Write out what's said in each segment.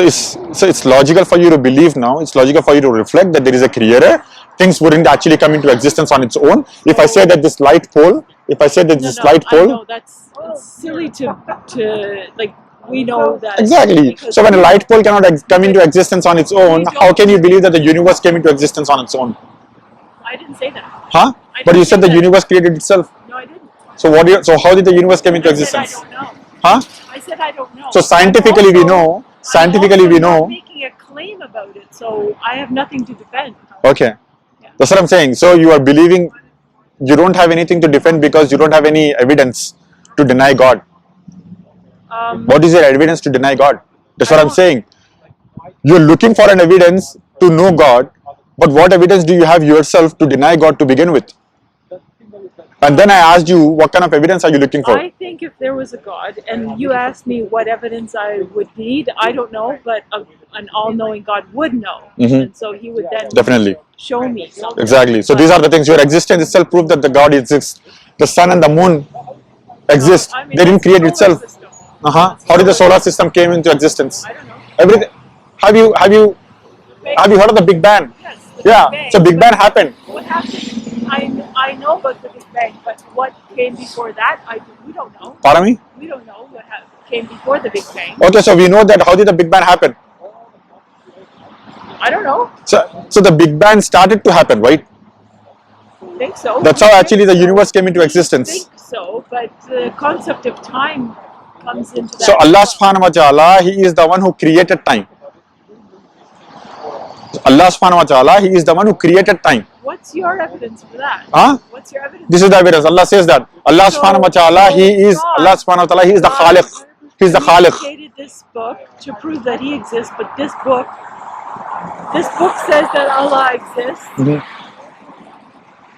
it's logical for you to believe now. It's logical for you to reflect that there is a creator. Things wouldn't actually come into existence on its own. If I say that this light pole, I know that's it's silly to like. We know that exactly. So when a light pole cannot come into existence on its own, how can you believe that the universe came into existence on its own? I didn't say that. Huh? But you said the universe created itself. No, I didn't. So how did the universe come into existence? I don't know. Huh? I said I don't know. So scientifically we know. Scientifically we know. I'm making a claim about it, so I have nothing to defend. Okay. That's what I'm saying. So you are believing you don't have anything to defend because you don't have any evidence to deny God. What is your evidence to deny God? That's what I'm saying. You're looking for an evidence to know God, but what evidence do you have yourself to deny God to begin with? And then I asked you, what kind of evidence are you looking for? I think if there was a God, and you asked me what evidence I would need, I don't know, but an all-knowing God would know, and so He would then definitely show me something. Exactly. So these are the things. Your existence itself proves that the God exists. The sun and the moon exist. They didn't create itself. How did the solar system came into existence? I don't know. Everything. Have you heard of the Big Bang? Yes. Yeah. So Big Bang happened. What happened? I know about the Big Bang, but what came before that, we don't know. Pardon me? We don't know what came before the Big Bang. Okay, so we know that. How did the Big Bang happen? I don't know. So the Big Bang started to happen, right? I think so. That's how actually the universe came into existence. I think so, but the concept of time comes into that. So Allah subhanahu wa ta'ala, He is the one who created time. Allah subhanahu wa ta'ala, He is the one who created time. What's your evidence for that? Huh? What's your evidence? This is the evidence. Allah says that. Allah subhanahu wa ta'ala, He is the Khaliq. He is the Khaliq. He created this book to prove that He exists, but this book says that Allah exists.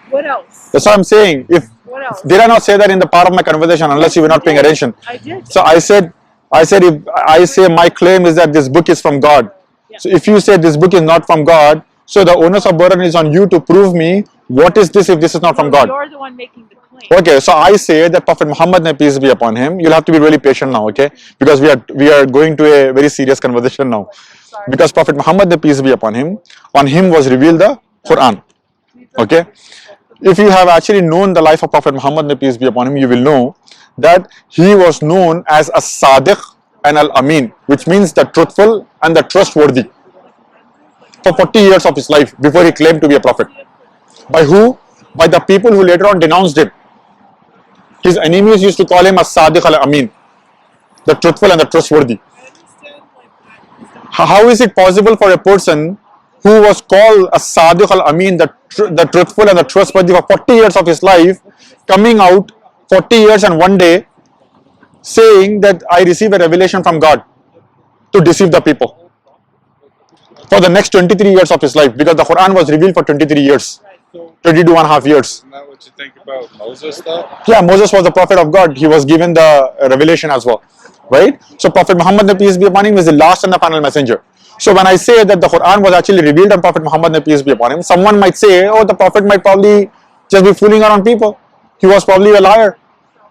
What else? That's what I'm saying. What else? Did I not say that in the part of my conversation? Unless you were not paying attention. I did. So I said if I say my claim is that this book is from God. Yeah. So if you say this book is not from God, so the onus of burden is on you to prove me what is this if this is not from God. You're the one making the claim. Okay, so I say that Prophet Muhammad, may peace be upon him. You'll have to be really patient now, okay? Because we are going to a very serious conversation now. Sorry. Because Prophet Muhammad, may peace be upon him was revealed the Quran. Okay? If you have actually known the life of Prophet Muhammad, may peace be upon him, you will know that he was known as a Sadiq and Al-Amin, which means the truthful and the trustworthy, for 40 years of his life before he claimed to be a prophet. By who? By the people who later on denounced him. His enemies used to call him a Sadiq Al-Amin, the truthful and the trustworthy. How is it possible for a person who was called a Sadiq Al-Amin, the truthful and the trustworthy for 40 years of his life, coming out 40 years and one day saying that I received a revelation from God to deceive the people for the next 23 years of his life, because the Quran was revealed for 23 years, 22 and a half years. Isn't that what you think about Moses though? Yeah, Moses was the prophet of God. He was given the revelation as well, right? So Prophet Muhammad, may peace be upon him, is the last and the final messenger. So when I say that the Quran was actually revealed on Prophet Muhammad, may peace be upon him, someone might say, oh, the prophet might probably just be fooling around people. He was probably a liar.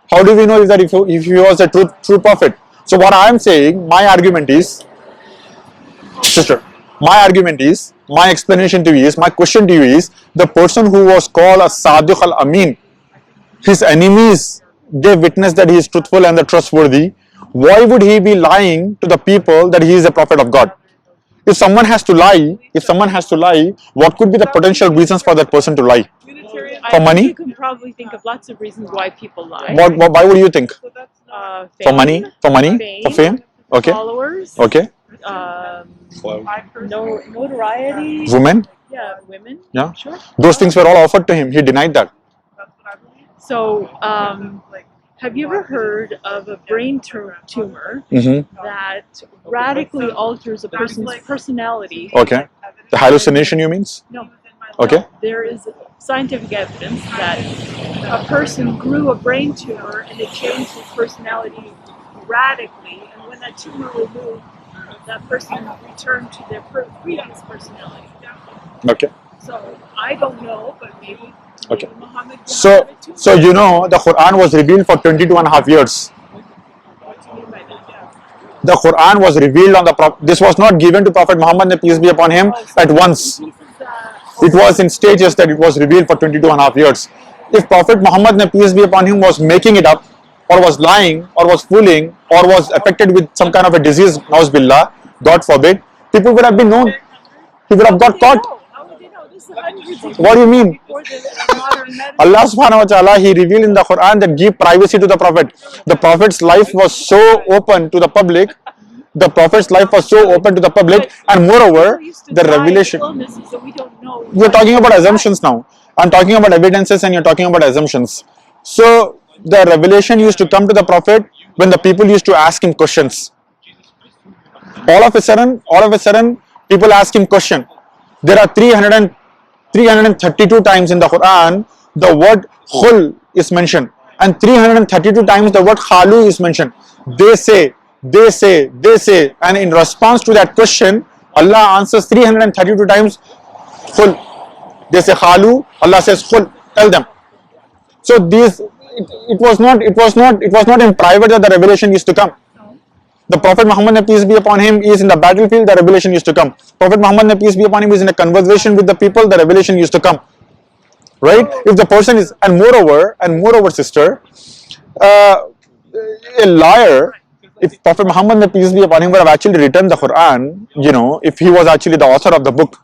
How do we know if he was a true prophet? So what I am saying, my argument is, sister, my explanation to you is, my question to you is, the person who was called a Sadiq Al-Amin, his enemies gave witness that he is truthful and the trustworthy. Why would he be lying to the people that he is a prophet of God? If someone has to lie, what could be the potential reasons for that person to lie? For money? You can probably think of lots of reasons why people lie. Why would you think? Fame, For money? For fame? Okay. Followers. Okay. Notoriety. Women? Yeah, women. Yeah. Sure. Those things were all offered to him. He denied that. So, have you ever heard of a brain tumor that radically alters a person's personality? Okay. The hallucination, you means? No. Okay. No, there is scientific evidence that a person grew a brain tumor and it changed his personality radically, and when that tumor removed, that person returned to their previous personality. Okay. So I don't know, but maybe Okay. Muhammad So you know the Quran was revealed for 22 and a half years. What do you mean by that? The Quran was revealed on the Prophet. This was not given to Prophet Muhammad, may peace be upon him, at once. It was in stages that it was revealed for 22 and a half years. If Prophet Muhammad, may peace be upon him, was making it up, or was lying, or was fooling, or was affected with some kind of a disease, na'uz billah, God forbid, people would have been known. He would have got caught. How would they know? This is hundreds of What do you mean? before the modern medicine. Allah subhanahu wa ta'ala, He revealed in the Quran that give privacy to the Prophet. The Prophet's life was so open to the public. The Prophet's life was so open to the public, and moreover, People used to the die of revelation. illnesses that we don't know. You're talking about assumptions now. I'm talking about evidences, and you're talking about assumptions. So the revelation used to come to the Prophet when the people used to ask him questions. All of a sudden, people ask him question. There are 332 times in the Quran the word khul is mentioned, and 332 times the word khalu is mentioned. They say, and in response to that question, Allah answers 332 times khul. They say khalu, Allah says khul. Tell them. So it was not in private that the revelation used to come. The Prophet Muhammad, may peace be upon him, is in the battlefield, the revelation used to come. Prophet Muhammad, may peace be upon him, is in a conversation with the people, the revelation used to come. Right? If the person is, and moreover, sister, a liar, if Prophet Muhammad, may peace be upon him, would have actually written the Quran, if he was actually the author of the book.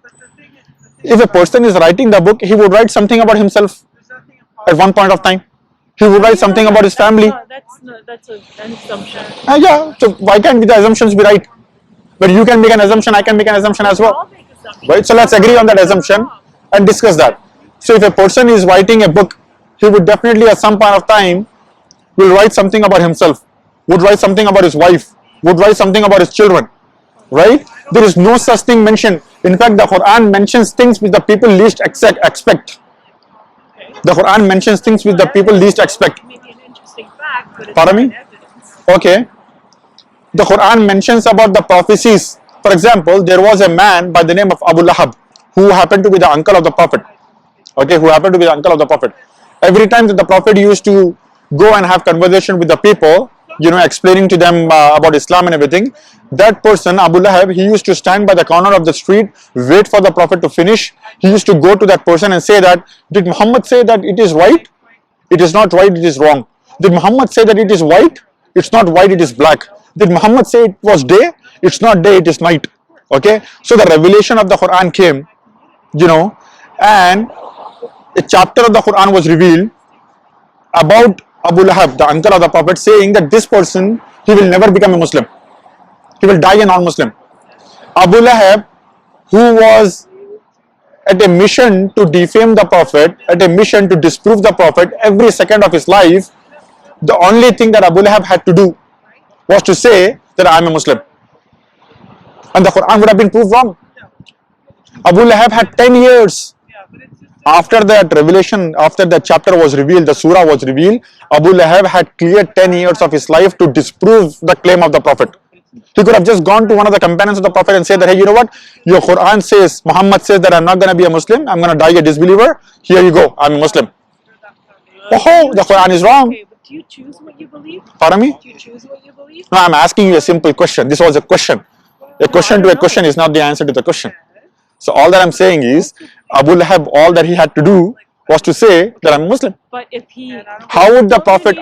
If a person is writing the book, he would write something about himself at one point of time. He would write something about his family. That's an assumption. Yeah, so why can't the assumptions be right? But you can make an assumption, I can make an assumption as well. All make assumptions. Right? So let's agree on that assumption and discuss that. So if a person is writing a book, he would definitely at some point of time will write something about himself, would write something about his wife, would write something about his children. Right? There is no such thing mentioned. In fact, the Quran mentions things which the people least expect. The Quran mentions things which the people least expect. Maybe an interesting fact, but it's Pardon not me? evidence. Okay. The Quran mentions about the prophecies. For example, there was a man by the name of Abu Lahab who happened to be the uncle of the Prophet. Okay, who happened to be the uncle of the Prophet. Every time that the Prophet used to go and have conversation with the people, explaining to them about Islam and everything, that person, Abu Lahab, he used to stand by the corner of the street, wait for the Prophet to finish. He used to go to that person and say that, did Muhammad say that it is right? It is not right, it is wrong. Did Muhammad say that it is white? It's not white, it is black. Did Muhammad say it was day? It's not day, it is night. Okay? So the revelation of the Quran came, and a chapter of the Quran was revealed about Abu Lahab, the uncle of the Prophet, saying that this person, he will never become a Muslim. He will die a non-Muslim. Abu Lahab, who was at a mission to defame the Prophet, at a mission to disprove the Prophet every second of his life, the only thing that Abu Lahab had to do was to say that I am a Muslim. And the Quran would have been proved wrong. Abu Lahab had 10 years. After that revelation, after that chapter was revealed, the surah was revealed, Abu Lahab had cleared 10 years of his life to disprove the claim of the Prophet. He could have just gone to one of the companions of the Prophet and said that, hey, you know what? Your Quran says, Muhammad says that I'm not going to be a Muslim, I'm going to die a disbeliever. Here you go, I'm a Muslim. Oh, the Quran is wrong. Okay, but do you choose what you believe? Pardon me? Do you choose what you believe? No, I'm asking you a simple question. This was a question. A question to a question is not the answer to the question. So all that I'm saying is, Abu Lahab, all that he had to do was to say that I'm a Muslim. But if he, How would the Prophet,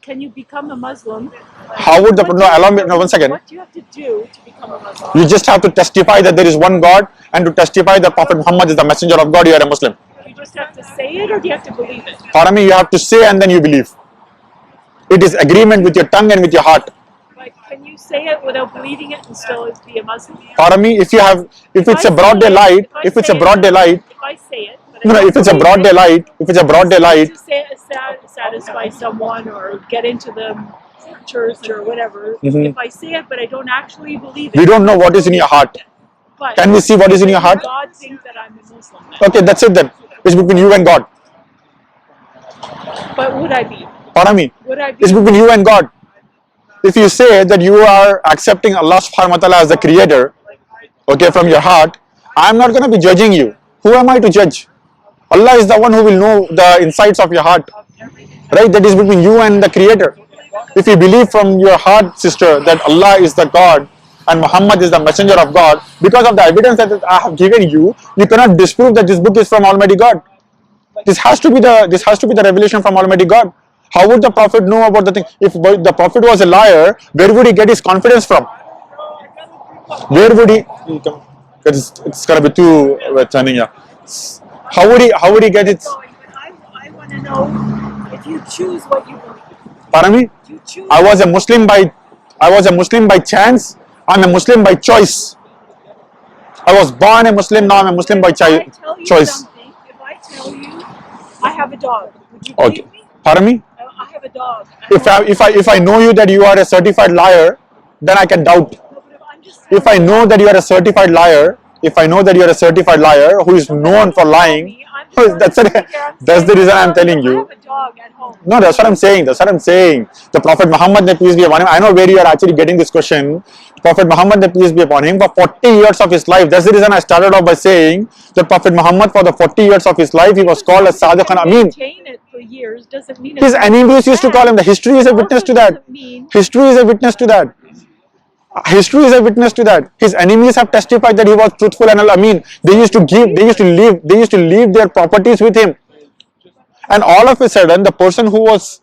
can you become a Muslim? how would the, no, allow me, no, one second. What do you have to do to become a Muslim? You just have to testify that there is one God and to testify that Prophet Muhammad is the messenger of God, you are a Muslim. You just have to say it, or do you have to believe it? Pardon me, you have to say and then you believe. It is agreement with your tongue and with your heart. Like, can you say it without believing it and still be a Muslim? Pardon me, if it's a broad daylight, If I say it, but I no, don't if it's a believe broad it, daylight, to say it, satisfy someone or get into the church or whatever. If I say it, but I don't actually believe it. we don't know what is in your heart. But Can we see what is in your heart? God thinks that I'm a Muslim. Then. Okay, that's it then. It's between you and God. But would I be? Pardon me. Would I be? It's between you and God. If you say that you are accepting Allah subhanahu wa ta'ala as the creator, okay, from your heart, I'm not going to be judging you. Who am I to judge? Allah is the one who will know the insights of your heart. Right? That is between you and the creator. If you believe from your heart, sister, that Allah is the God and Muhammad is the messenger of God, because of the evidence that I have given you, you cannot disprove that this book is from Almighty God. This has to be the revelation from Almighty God. How would the Prophet know about the thing? If the Prophet was a liar, where would he get his confidence from? Where would he? Because it's gonna be too turning. Yeah. How would he get it? I want to know if you choose what you believe. Pardon me? You choose. I was a Muslim by chance. I'm a Muslim by choice. I was born a Muslim. Now I'm a Muslim by If I tell you choice. something, if I tell you I have a dog, would you Okay. believe me? Pardon me? I have a dog. If I know you that you are a certified liar, then I can doubt. I'm just If I know that you are a certified liar, if I know that you are a certified liar who is known for lying, that's the reason I'm telling I you. have a dog at home. No, that's what I'm saying. That's what I'm saying. The Prophet Muhammad, the peace be upon him. I know where you are actually getting this question. Prophet Muhammad, the peace be upon him, for 40 years of his life. That's the reason I started off by saying that Prophet Muhammad, for the 40 years of his life, he was called as Sadiq and Amin. Maintain it for years doesn't mean His enemies used to call him. The history is a witness to that. History is a witness to that. History is a witness to that. His enemies have testified that he was truthful and al-Amin. They used to leave their properties with him. And all of a sudden, the person who was,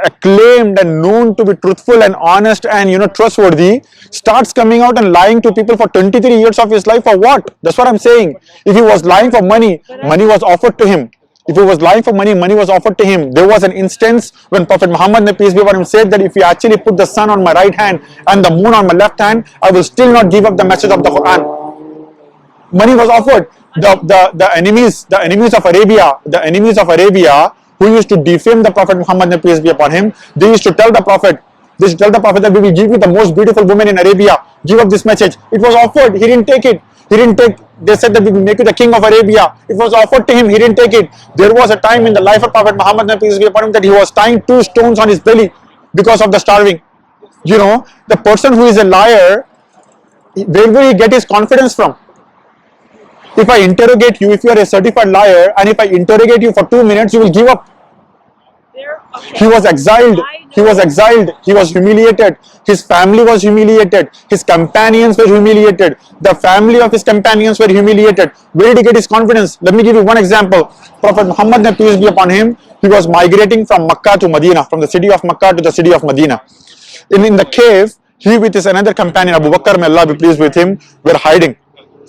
acclaimed and known to be truthful and honest and, trustworthy, starts coming out and lying to people for 23 years of his life for what? That's what I'm saying. If he was lying for money, money was offered to him. If he was lying for money, money was offered to him. There was an instance when Prophet Muhammad, the peace be upon him, said that if you actually put the sun on my right hand and the moon on my left hand, I will still not give up the message of the Quran. Money was offered. The enemies of Arabia who used to defame the Prophet Muhammad, the peace be upon him, they used to tell the Prophet that we will give you the most beautiful woman in Arabia. Give up this message. It was offered. He didn't take it. They said that we will make you the king of Arabia. It was offered to him. He didn't take it. There was a time in the life of Prophet Muhammad, the peace be upon him, that he was tying 2 stones on his belly because of the starving. The person who is a liar, where will he get his confidence from? If I interrogate you, if you are a certified liar, and if I interrogate you for 2 minutes, you will give up. He was exiled. He was humiliated. His family was humiliated. His companions were humiliated. The family of his companions were humiliated. Where did he get his confidence? Let me give you one example. Prophet Muhammad, the peace be upon him, he was migrating from Makkah to Medina, from the city of Makkah to the city of Medina. In the cave, he with his another companion, Abu Bakr, may Allah be pleased with him, were hiding.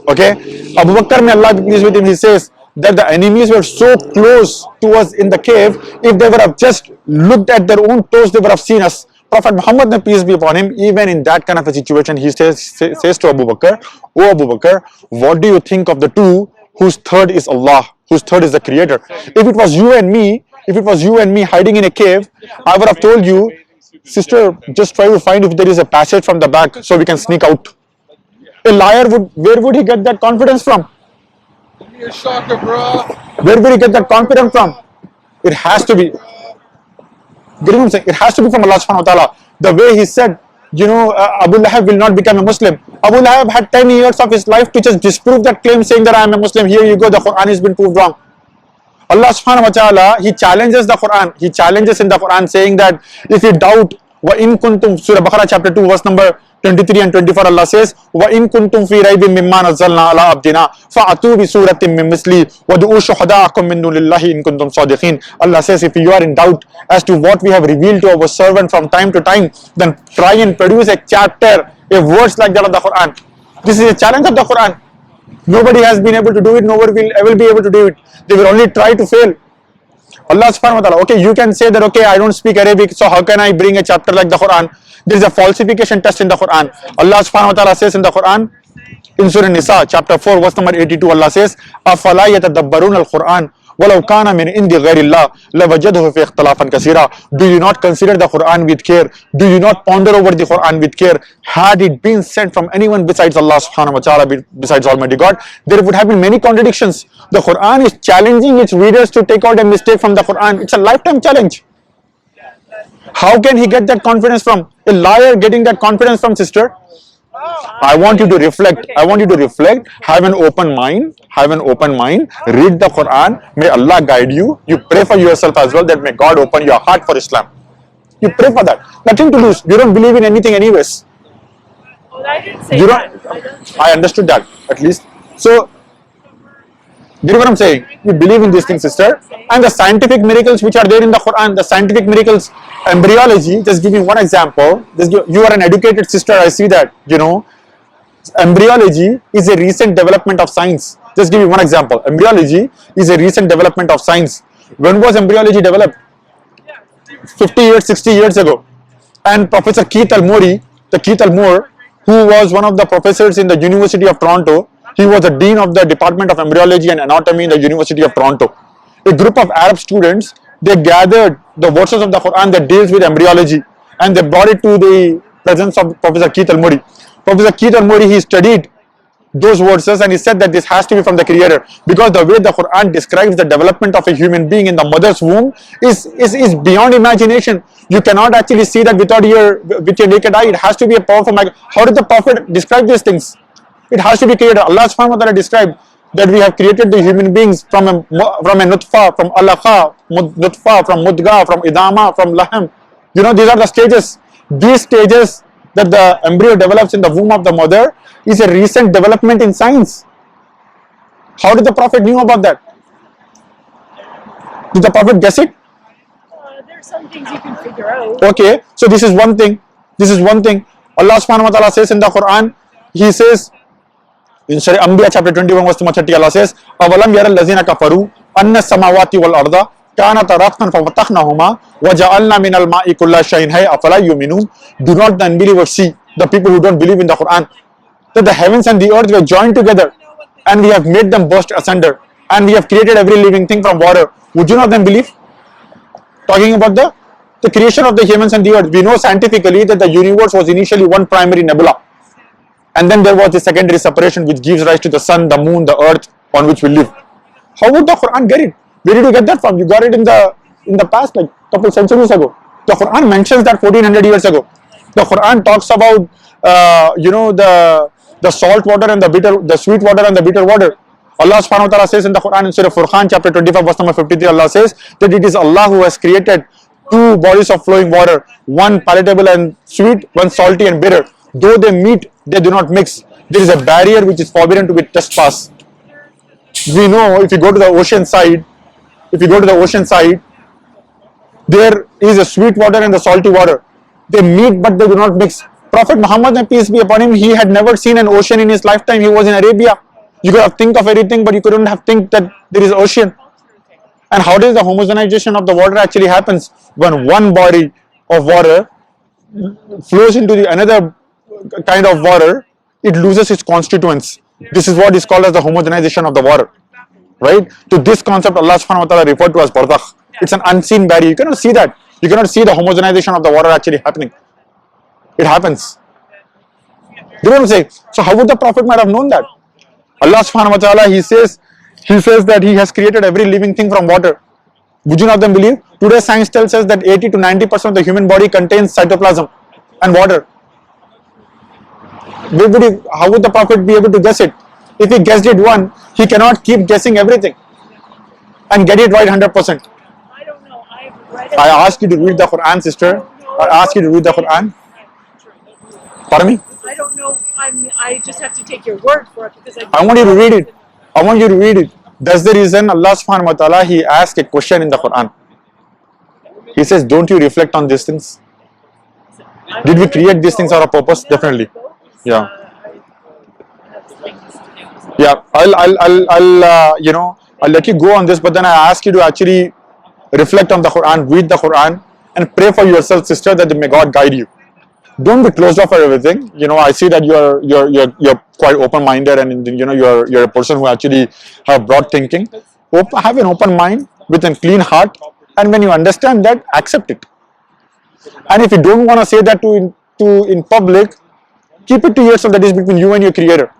Okay, Abu Bakr, may Allah be pleased with him, he says that the enemies were so close to us in the cave, if they would have just looked at their own toes, they would have seen us. Prophet Muhammad, the peace be upon him, even in that kind of a situation, he says to Abu Bakr, "Oh Abu Bakr, what do you think of the two whose third is Allah, whose third is the Creator? If it was you and me hiding in a cave, I would have told you, sister, just try to find if there is a passage from the back so we can sneak out." A liar where would he get that confidence from? You're a shocker, bro. Where would he get that confidence from? It has to be. It has to be from Allah subhanahu wa ta'ala. The way he said, Abu Lahab will not become a Muslim. Abu Lahab had 10 years of his life to just disprove that claim, saying that I am a Muslim. Here you go, the Quran has been proved wrong. Allah subhanahu wa ta'ala, he challenges the Quran. He challenges in the Quran, saying that if you doubt, وَإِن كُنْتُمْ, Surah Baqarah chapter 2 verse number 23 and 24, Allah says, وَإِن كُنْتُمْ فِي رَيْبٍ مِمَّا نَزَّلْنَا عَلَىٰ عَبْدِنَا فَأْتُوا بِسُورَةٍ مِّن مِّثْلِهِ وَادْعُوا شُهَدَاءَكُم مِّن دُونِ اللَّهِ إِن كُنْتُمْ صَادِقِينَ. Allah says, if you are in doubt as to what we have revealed to our servant from time to time, then try and produce a chapter, a verse like that of the Quran. This is a challenge of the Quran. Nobody has been able to do it, nobody will ever be able to do it. They will only try to fail. Allah subhanahu wa ta'ala, okay, you can say that, okay, I don't speak Arabic, so how can I bring a chapter like the Quran? There is a falsification test in the Quran. Allah subhanahu wa ta'ala says in the Quran, in Surah Nisa, chapter 4, verse number 82, Allah says, أَفَلَا يَتَدَبَّرُونَ الْقُرْآنَ وَلَوْ كَانَ مِنْ عِنْدِ غَيْرِ اللَّهِ لَوَجَدُهُ فِي اخْتِلَافًا كَثِيرًا. Do you not consider the Quran with care? Do you not ponder over the Quran with care? Had it been sent from anyone besides Allah subhanahu wa ta'ala, besides Almighty God, there would have been many contradictions. The Quran is challenging its readers to take out a mistake from the Quran. It's a lifetime challenge. How can he get that confidence from? A liar getting that confidence from, sister? I want you to reflect. I want you to reflect. Have an open mind. Have an open mind. Read the Quran. May Allah guide you. You pray for yourself as well that may God open your heart for Islam. You pray for that. Nothing to lose. You don't believe in anything anyways. Well, I didn't say You that. don't. I didn't say I understood that at least. So, you know what I'm saying? You believe in these things, sister. And the scientific miracles which are there in the Quran, the scientific miracles, embryology. Just give me one example. You are an educated sister. I see that. You know, embryology is a recent development of science. Just give me one example. Embryology is a recent development of science. When was embryology developed? 50 years, 60 years ago. And Professor Keith Almore, who was one of the professors in the University of Toronto, he was the dean of the Department of Embryology and Anatomy in the University of Toronto. A group of Arab students, they gathered the verses of the Quran that deals with embryology and they brought it to the presence of Professor Keith Almore. Professor Keith Almore, he studied those verses and he said that this has to be from the Creator, because the way the Quran describes the development of a human being in the mother's womb is beyond imagination. You cannot actually see that with your naked eye. It has to be a powerful. How did the Prophet describe these things? It has to be created. Allah subhanahu wa ta'ala described that we have created the human beings from a nutfa, from alaqa, nutfa, from mudga, from idama, from laham. You know, these are the stages. These stages that the embryo develops in the womb of the mother is a recent development in science. How did the Prophet knew about that? Did the Prophet guess it? there's some things you can figure out. Okay, so this is one thing. This is one thing. Allah subhanahu wa ta'ala says in the Quran, He says in Surah Anbiya chapter 21 verse 30, Allah says, أَوَلَمْ يَرَ الَّذِينَ كَفَرُوا أَنَّ السَّمَاوَاتِ وَالْأَرْضَ كَانَتَا رَتْقًا فَفَتَحْنَاهُمَا وَجَعَلْنَا مِنَ الْمَاءِ كُلَّ شَيْءٍ حَيٍّ أَفَلَا يُؤْمِنُونَ. Do not the unbelievers see, the people who don't believe in the Quran, that the heavens and the earth were joined together and we have made them burst asunder and we have created every living thing from water. Would you not then believe? Talking about the creation of the heavens and the earth. We know scientifically that the universe was initially one primary nebula. And then there was the secondary separation which gives rise to the sun, the moon, the earth on which we live. How would the Quran get it? Where did you get that from? You got it in the past, like a couple centuries ago. The Quran mentions that 1400 years ago. The Quran talks about the salt water and the sweet water and the bitter water. Allah subhanahu wa ta'ala says in the Quran in Surah Furqan chapter 25 verse number 53, Allah says that it is Allah who has created two bodies of flowing water, one palatable and sweet, one salty and bitter. Though they meet, they do not mix. There is a barrier which is forbidden to be trespassed. We know if you go to the ocean side, there is a sweet water and the salty water. They meet but they do not mix. Prophet Muhammad, may peace be upon him, he had never seen an ocean in his lifetime. He was in Arabia. You could have think of everything, but you couldn't have think that there is ocean. And how does the homogenization of the water actually happens? When one body of water flows into the another kind of water, it loses its constituents. This is what is called as the homogenization of the water. Right? To this concept, Allah subhanahu wa ta'ala referred to as barzakh. It's an unseen barrier. You cannot see that. You cannot see the homogenization of the water actually happening. It happens. You know what I'm saying? So how would the Prophet might have known that? Allah subhanahu wa ta'ala, he says that he has created every living thing from water. Would you not then believe? Today science tells us that 80 to 90% of the human body contains cytoplasm and water. How would the Prophet be able to guess it? If he guessed it one, he cannot keep guessing everything and get it right 100%. I don't know. I've read it. I ask you to read the Quran, sister. I ask you to read the Quran. Pardon me? I don't know. I just have to take your word for it because I want you to read it. I want you to read it. That's the reason Allah subhanahu wa ta'ala, he asked a question in the Quran. He says, don't you reflect on these things? Did we create these things out of purpose? Definitely. Yeah. Yeah. I'll let you go on this, but then I ask you to actually reflect on the Quran, read the Quran, and pray for yourself, sister, that may God guide you. Don't be closed off for everything. You know, I see that you're quite open-minded, and you're a person who actually have broad thinking. Have an open mind with a clean heart, and when you understand that, accept it. And if you don't want to say that in public, keep it to yourself. That is between you and your Creator.